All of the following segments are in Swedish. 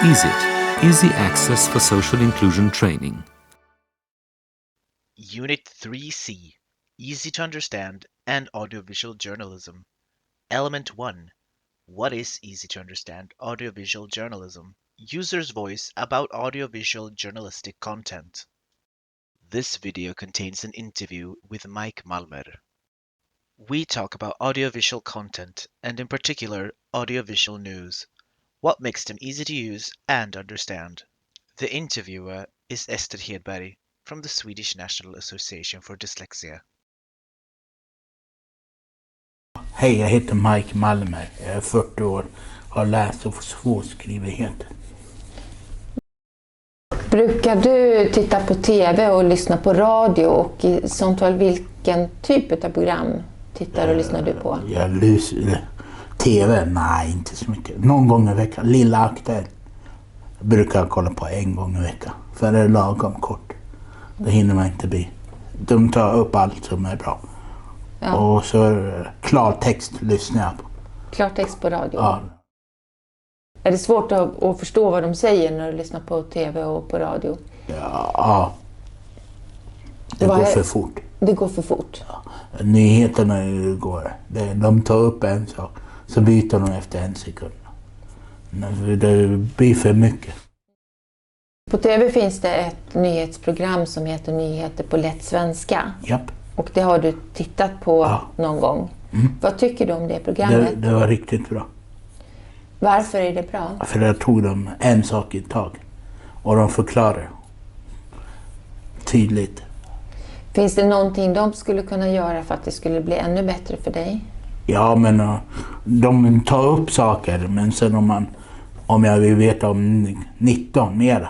EASIT, Easy Access for Social Inclusion Training. Unit 3C, Easy to Understand and Audiovisual Journalism. Element 1, What is easy to understand audiovisual journalism? User's voice about audiovisual journalistic content. This video contains an interview with Mike Malmer. We talk about audiovisual content and in particular audiovisual news. What makes them easy to use and understand? The interviewer is Esther Hedberg from the Swedish National Association for Dyslexia. Hej, jag heter Mike Malmer. Jag är 40 år, har läs- och svårskrivighet. Brukar du titta på tv och lyssna på radio, och i sånt fall vilken typ av program tittar och lyssnar du på? Jag lyssnar tv? Nej, inte så mycket. Någon gång i veckan. Lilla Aktuellt brukar jag kolla på en gång i veckan. För det är lagom kort. Då hinner man inte bli. De tar upp allt som är bra. Ja. Och så klartext lyssnar jag på. Klartext på radio? Ja. Är det svårt att förstå vad de säger när du lyssnar på tv och på radio? Ja. Det går för fort. Det går för fort? Ja. Nyheterna går. De tar upp en sak, så byter de efter en sekund. Det blir för mycket. På tv finns det ett nyhetsprogram som heter Nyheter på lätt svenska. Japp. Och det har du tittat på någon gång. Vad tycker du om det programmet? Det var riktigt bra. Varför är det bra? För jag tog dem en sak i tag. Och de förklarar tydligt. Finns det någonting de skulle kunna göra för att det skulle bli ännu bättre för dig? Ja, men de tar upp saker. Men sen om jag vill veta om 19 mera.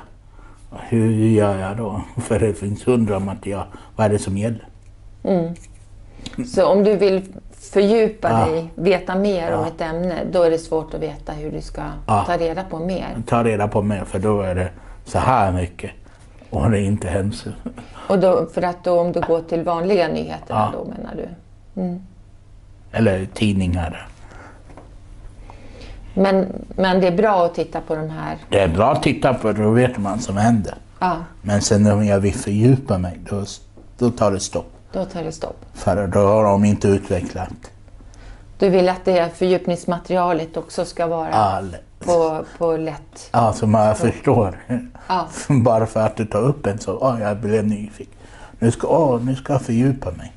Hur gör jag då? För det finns 100 material. Vad är det som gäller? Så om du vill fördjupa dig, veta mer om ett ämne, då är det svårt att veta hur du ska ta reda på mer. Ta reda på mer, för då är det så här mycket. Och det är inte hemskt. Och då, för att då, om du går till vanliga nyheter då menar du? Eller tidningar. Men det är bra att titta på de här? Det är bra att titta på, då vet man som händer. Men sen om jag vill fördjupa mig, då tar det stopp. Då tar det stopp. För då har de inte utvecklat. Du vill att det fördjupningsmaterialet också ska vara på lätt? Ja, så man förstår. Bara för att du tar upp en så, jag blev nyfiken. Nu ska jag fördjupa mig.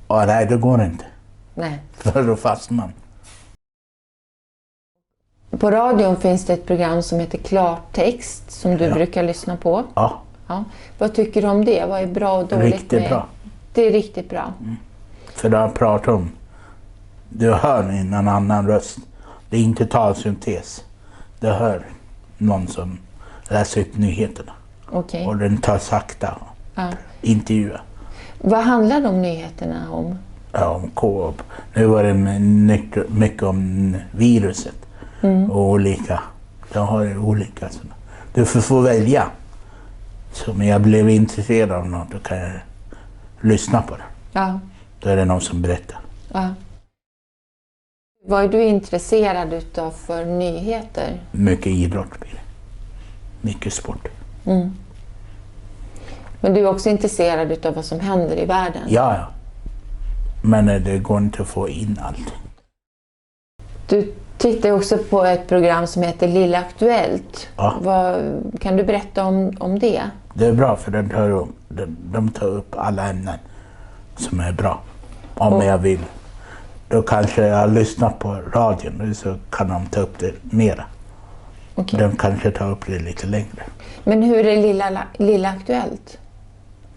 Nej, det går inte. Nej. För då fastnar man. På radion finns det ett program som heter Klartext som du brukar lyssna på. Ja. Vad tycker du om det? Vad är bra och dåligt riktigt med? Bra. Det är riktigt bra. För de pratar om, du hör en annan röst. Det är inte talsyntes. Du hör någon som läser upp nyheterna. Okay. Och den tar sakta. Intervjuer. Vad handlar de nyheterna om? Ja, om Coop. Nu var det mycket om viruset. Och olika. De har olika sådana. Du får välja. Så om jag blev intresserad av något, då kan jag lyssna på det. Ja. Då är det någon som berättar. Ja. Vad är du intresserad utav för nyheter? Mycket idrott blir det. Mycket sport. Men du är också intresserad utav vad som händer i världen? Ja. Men det går inte att få in allting. Du tittar också på ett program som heter Lilla Aktuellt. Kan du berätta om det? Det är bra, för de tar upp alla ämnen som är bra. Om jag vill. Då kanske jag lyssnar på radion, så kan de ta upp det mera. Okay. De kanske tar upp det lite längre. Men hur är Lilla Aktuellt?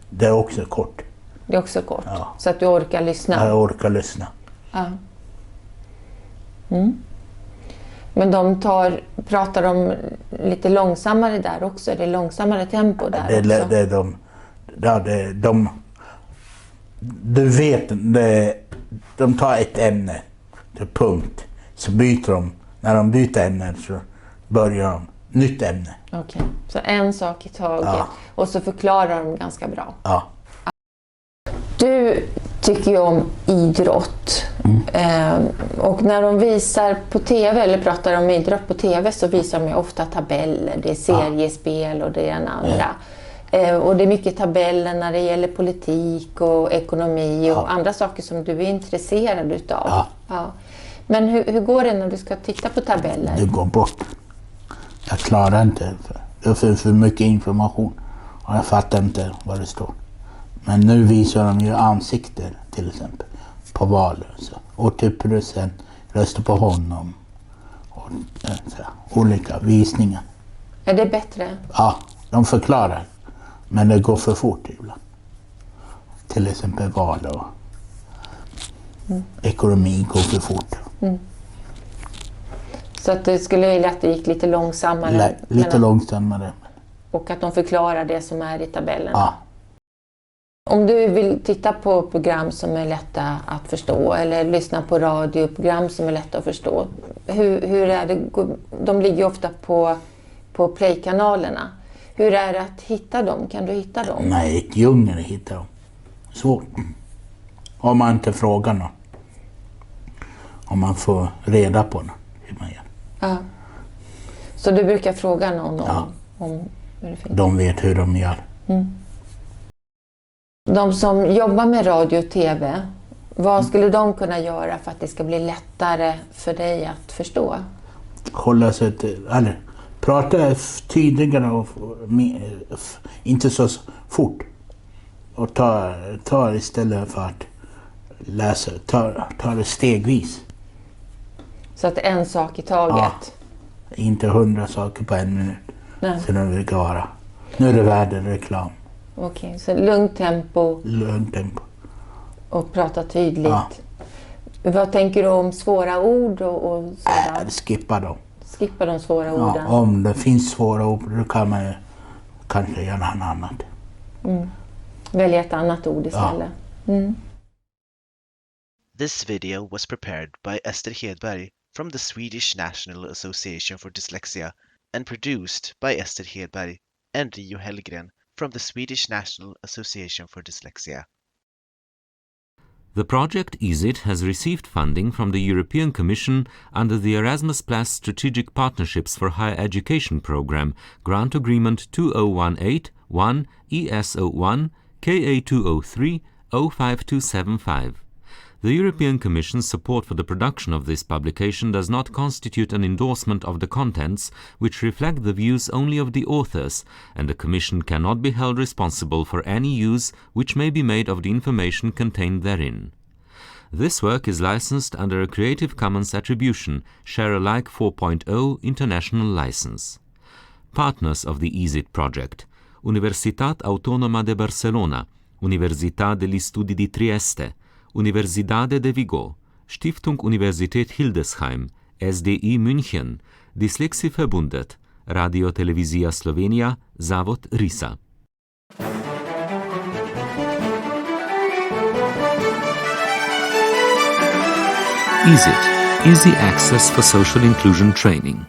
Det är också kort. Det är också kort? Ja. Så att du orkar lyssna? Jag orkar lyssna. Ja. Men pratar de lite långsammare där också? Är det långsammare tempo där också? Du vet, de tar ett ämne till punkt. Så byter de. När de byter ämne så börjar de nytt ämne. Okej, så en sak i taget. Och så förklarar de ganska bra. Ja. Du tycker ju om idrott. Och när de visar på tv eller pratar om idrott på tv så visar de ju ofta tabeller. Det är seriespel och det är en andra. Och det är mycket tabeller när det gäller politik och ekonomi och andra saker som du är intresserad utav. Ja. Men hur går det när du ska titta på tabeller? Det går bort. Jag klarar inte. Det är för mycket information. Och jag fattar inte vad det står. Men nu visar de ju ansikter till exempel på valet. 80% röstar på honom. Och olika visningar. Är det bättre? Ja, de förklarar. Men det går för fort ibland. Till exempel val och ekonomi går för fort. Så att det skulle vilja att det gick lite långsammare? Lite långsammare. Och att de förklarar det som är i tabellerna? Ja. Om du vill titta på program som är lätta att förstå eller lyssna på radioprogram som är lätta att förstå. Hur är det? De ligger ofta på Play-kanalerna. Hur är det att hitta dem? Kan du hitta dem? Nej, ett djungel att hitta dem. Svårt. Om man inte frågar någon. Om man får reda på något. Hur man gör. Ja. Så du brukar fråga någon om hur det finns? De vet hur de gör. De som jobbar med radio och tv, vad skulle de kunna göra för att det ska bli lättare för dig att förstå? Hålla sig till, eller prata tydligare och inte så fort. Och ta istället för att läsa, ta det stegvis. Så att en sak i taget? Ja, inte 100 saker på en minut. Nej. Så det brukar vara. Nu är det väderreklam. Okej, så lugnt tempo. Lugnt tempo. Och prata tydligt. Ja. Vad tänker du om svåra ord och sådär? Skippa dem. Skippa de svåra orden? Ja, om det finns svåra ord då kan man kanske göra något annat. Välja ett annat ord istället. Ja. This video was prepared by Ester Hedberg from the Swedish National Association for Dyslexia and produced by Ester Hedberg and Rio Hellgren from the Swedish National Association for Dyslexia. The project EASIT has received funding from the European Commission under the Erasmus Plus Strategic Partnerships for Higher Education Programme Grant Agreement 2018-1 ES01 KA203 05275. The European Commission's support for the production of this publication does not constitute an endorsement of the contents, which reflect the views only of the authors, and the Commission cannot be held responsible for any use which may be made of the information contained therein. This work is licensed under a Creative Commons Attribution, Share Alike 4.0 International License. Partners of the EASIT project: Universitat Autónoma de Barcelona, Università degli Studi di Trieste, Universidade de Vigo, Stiftung Universität Hildesheim, SDI München, Dyslexieverbundet, Radio Televizija Slovenija, Zavod RISA. EASIT, Easy Access for Social Inclusion Training.